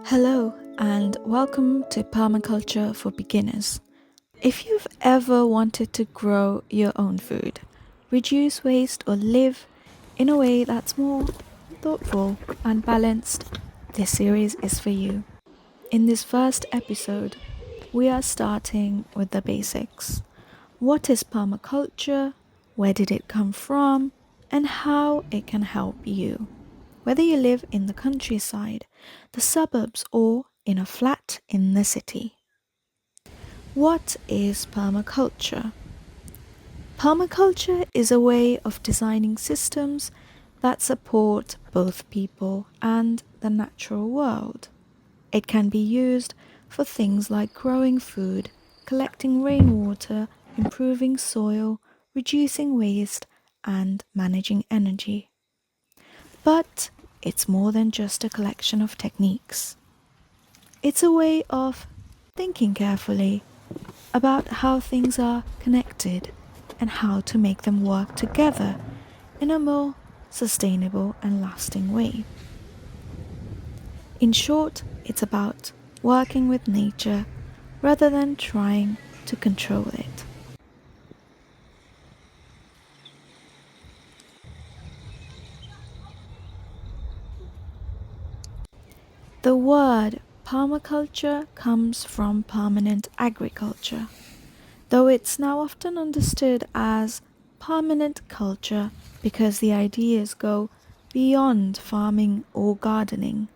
Hello, and welcome to Permaculture for Beginners. If you've ever wanted to grow your own food, reduce waste, or live in a way that's more thoughtful and balanced, this series is for you. In this first episode, we are starting with the basics. What is permaculture? Where did it come from? And how it can help you. Whether you live in the countryside, the suburbs, or in a flat in the city. What is permaculture? Permaculture is a way of designing systems that support both people and the natural world. It can be used for things like growing food, collecting rainwater, improving soil, reducing waste, and managing energy. But it's more than just a collection of techniques. It's a way of thinking carefully about how things are connected and how to make them work together in a more sustainable and lasting way. In short, it's about working with nature rather than trying to control it. The word permaculture comes from permanent agriculture, though it's now often understood as permanent culture because the ideas go beyond farming or gardening.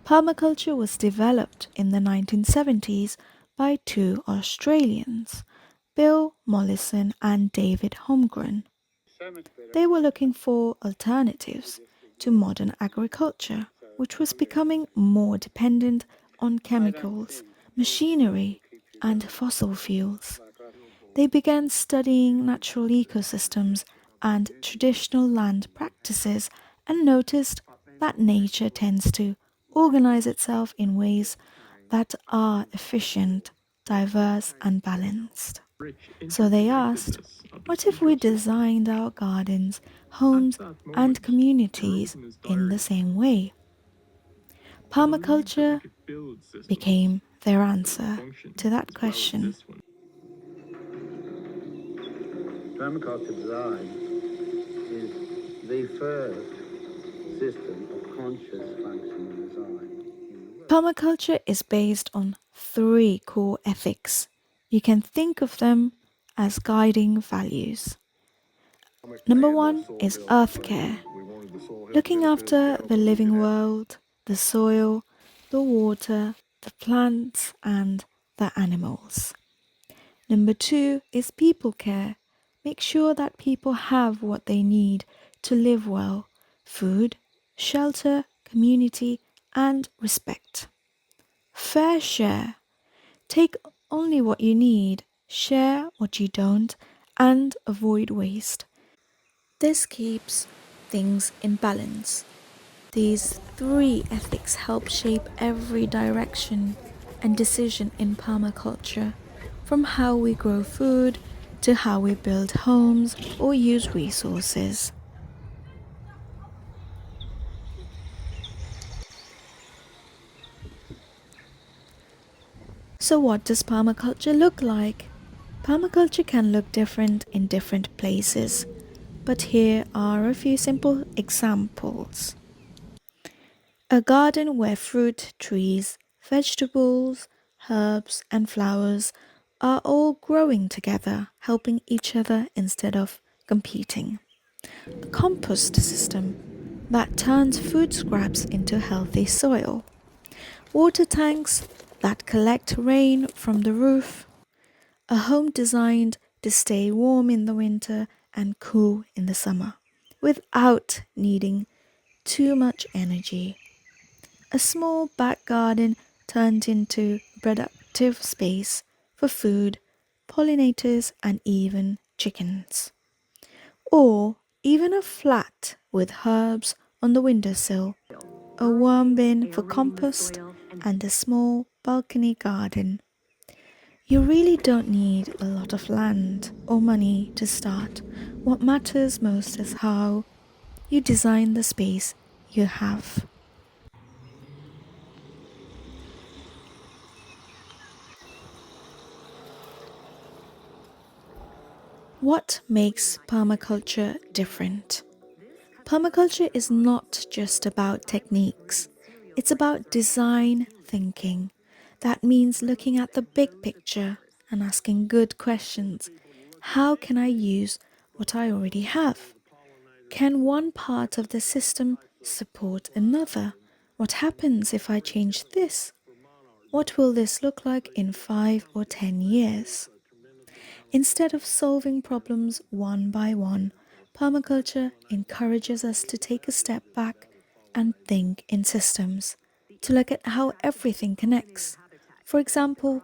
Permaculture was developed in the 1970s by two Australians, Bill Mollison and David Holmgren. They were looking for alternatives to modern agriculture, which was becoming more dependent on chemicals, machinery, and fossil fuels. They began studying natural ecosystems and traditional land practices and noticed that nature tends to organize itself in ways that are efficient, diverse, and balanced. So they asked, what if we designed our gardens, homes, and communities in the same way? Permaculture became their answer to that question. Permaculture design is the first system of conscious functional design. Permaculture is based on three core ethics. You can think of them as guiding values. Number one is earth care, looking after the living world, the soil, the water, the plants, and the animals. Number two is people care. Make sure that people have what they need to live well: food, shelter, community, and respect. Fair share. Take only what you need, share what you don't, and avoid waste. This keeps things in balance. These three ethics help shape every direction and decision in permaculture, from how we grow food to how we build homes or use resources. So what does permaculture look like? Permaculture can look different in different places, but here are a few simple examples. A garden where fruit, trees, vegetables, herbs, and flowers are all growing together, helping each other instead of competing. A compost system that turns food scraps into healthy soil. Water tanks that collect rain from the roof. A home designed to stay warm in the winter and cool in the summer, without needing too much energy. A small back garden turned into a productive space for food, pollinators, and even chickens. Or even a flat with herbs on the windowsill, a worm bin for compost, and a small balcony garden. You really don't need a lot of land or money to start. What matters most is how you design the space you have. What makes permaculture different? Permaculture is not just about techniques, it's about design thinking. That means looking at the big picture and asking good questions. How can I use what I already have? Can one part of the system support another? What happens if I change this? What will this look like in 5 or 10 years? Instead of solving problems one by one, permaculture encourages us to take a step back and think in systems, to look at how everything connects. For example,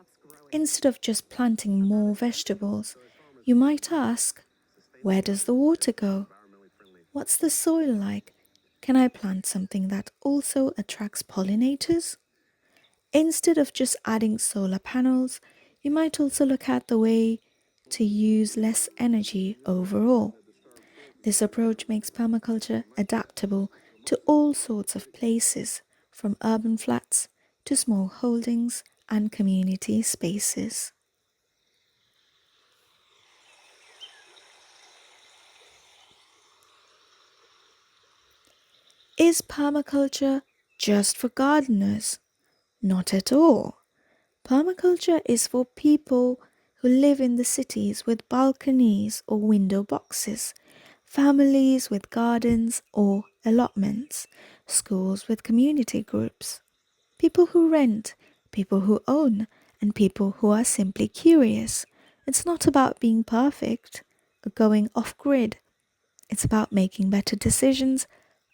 instead of just planting more vegetables, you might ask, where does the water go? What's the soil like? Can I plant something that also attracts pollinators? Instead of just adding solar panels, you might also look at the way to use less energy overall. This approach makes permaculture adaptable to all sorts of places, from urban flats to small holdings and community spaces. Is permaculture just for gardeners? Not at all. Permaculture is for people who live in the cities with balconies or window boxes, families with gardens or allotments, schools with community groups, people who rent, people who own, and people who are simply curious. It's not about being perfect or going off grid. It's about making better decisions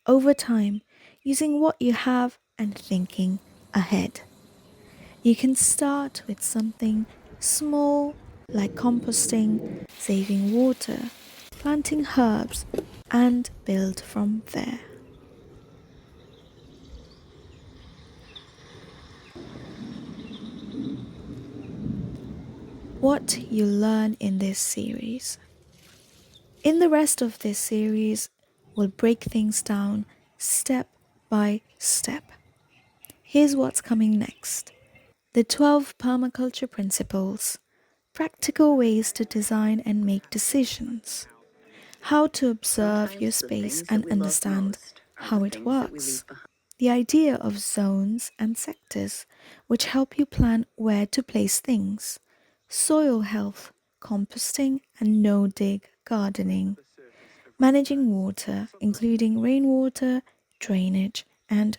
over time, using what you have and thinking ahead. You can start with something small like composting, saving water, planting herbs, and build from there. What you learn in this series. In the rest of this series, we'll break things down step by step. Here's what's coming next. The 12 permaculture principles, practical ways to design and make decisions, how to observe your space and understand how it works, the idea of zones and sectors, which help you plan where to place things, soil health, composting and no-dig gardening, managing water, including rainwater, drainage, and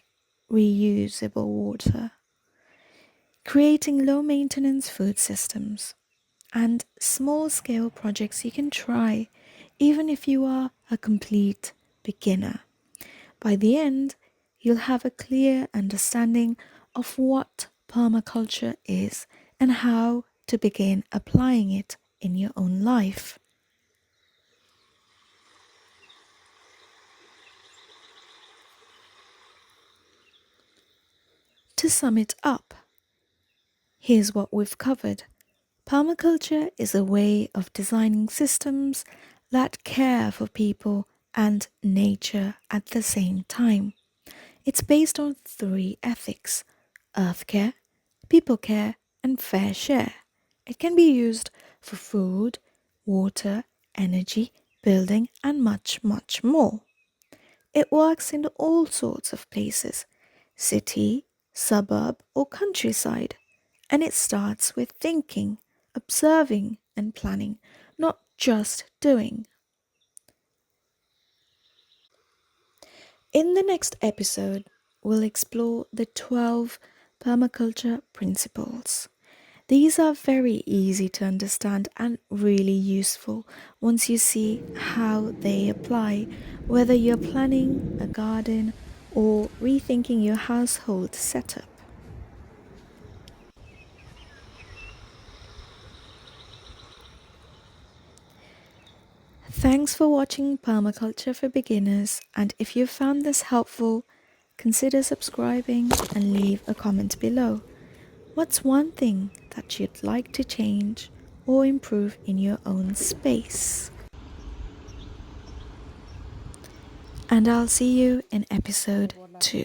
reusable water, creating low-maintenance food systems, and small-scale projects you can try even if you are a complete beginner. By the end, you'll have a clear understanding of what permaculture is and how to begin applying it in your own life. To sum it up, here's what we've covered. Permaculture is a way of designing systems that care for people and nature at the same time. It's based on 3 ethics: earth care, people care, and fair share. It can be used for food, water, energy, building, and much, much more. It works in all sorts of places: city, suburb, or countryside. And it starts with thinking, observing, and planning, not just doing. In the next episode, we'll explore the 12 permaculture principles. These are very easy to understand and really useful once you see how they apply, whether you're planning a garden or rethinking your household setup. Thanks for watching Permaculture for Beginners, and if you found this helpful, consider subscribing and leave a comment below. What's one thing that you'd like to change or improve in your own space? And I'll see you in episode 2.